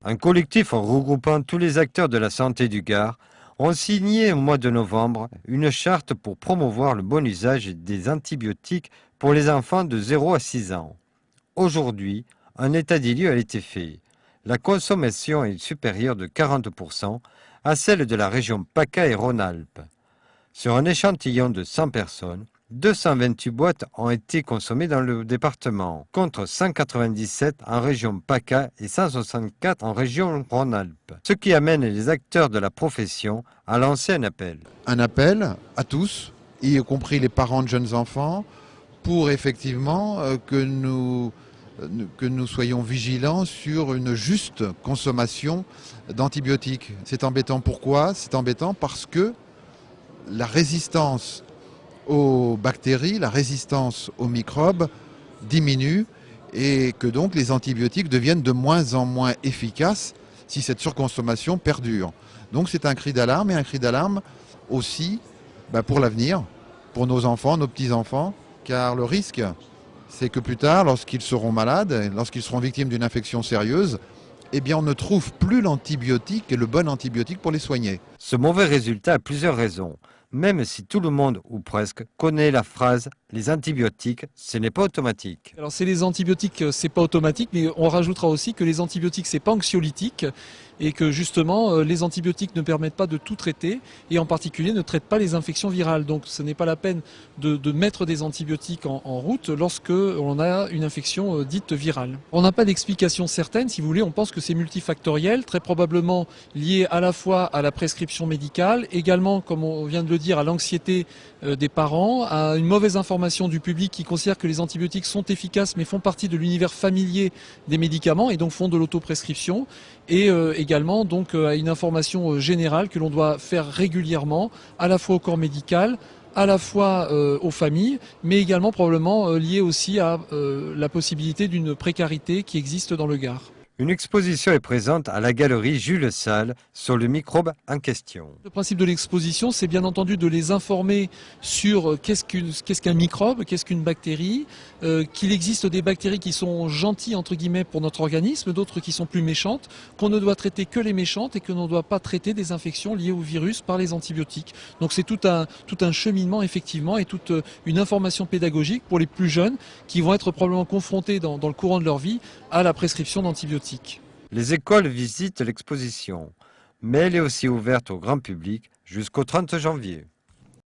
Un collectif regroupant tous les acteurs de la santé du Gard ont signé au mois de novembre une charte pour promouvoir le bon usage des antibiotiques pour les enfants de 0 à 6 ans. Aujourd'hui, un état des lieux a été fait. La consommation est supérieure de 40% à celle de la région PACA et Rhône-Alpes. Sur un échantillon de 100 personnes, 228 boîtes ont été consommées dans le département, contre 197 en région PACA et 164 en région Rhône-Alpes. Ce qui amène les acteurs de la profession à lancer un appel. Un appel à tous, y compris les parents de jeunes enfants, pour effectivement que nous soyons vigilants sur une juste consommation d'antibiotiques. C'est embêtant. Pourquoi? C'est embêtant parce que la résistance aux bactéries, la résistance aux microbes diminue et que donc les antibiotiques deviennent de moins en moins efficaces si cette surconsommation perdure. Donc c'est un cri d'alarme et un cri d'alarme aussi pour l'avenir, pour nos enfants, nos petits-enfants, car le risque, c'est que plus tard, lorsqu'ils seront malades, lorsqu'ils seront victimes d'une infection sérieuse, eh bien on ne trouve plus l'antibiotique et le bon antibiotique pour les soigner. Ce mauvais résultat a plusieurs raisons. Même si tout le monde, ou presque, connaît la phrase « les antibiotiques, ce n'est pas automatique ». Alors c'est les antibiotiques, c'est pas automatique, mais on rajoutera aussi que les antibiotiques, c'est pas anxiolytique et que justement les antibiotiques ne permettent pas de tout traiter et en particulier ne traitent pas les infections virales. Donc ce n'est pas la peine de mettre des antibiotiques en route lorsque on a une infection dite virale. On n'a pas d'explication certaine, si vous voulez, on pense que c'est multifactoriel, très probablement lié à la fois à la prescription médicale, également, comme on vient de le dire, à l'anxiété des parents, à une mauvaise information du public qui considère que les antibiotiques sont efficaces mais font partie de l'univers familier des médicaments et donc font de l'autoprescription, et également donc à une information générale que l'on doit faire régulièrement, à la fois au corps médical, à la fois aux familles, mais également probablement lié aussi à la possibilité d'une précarité qui existe dans le Gard. Une exposition est présente à la galerie Jules Salle sur le microbe en question. Le principe de l'exposition, c'est bien entendu de les informer sur qu'est-ce qu'un microbe, qu'est-ce qu'une bactérie, qu'il existe des bactéries qui sont gentilles entre guillemets pour notre organisme, d'autres qui sont plus méchantes, qu'on ne doit traiter que les méchantes et que l'on ne doit pas traiter des infections liées au virus par les antibiotiques. Donc c'est tout un cheminement effectivement et toute une information pédagogique pour les plus jeunes qui vont être probablement confrontés dans le courant de leur vie à la prescription d'antibiotiques. Les écoles visitent l'exposition, mais elle est aussi ouverte au grand public jusqu'au 30 janvier.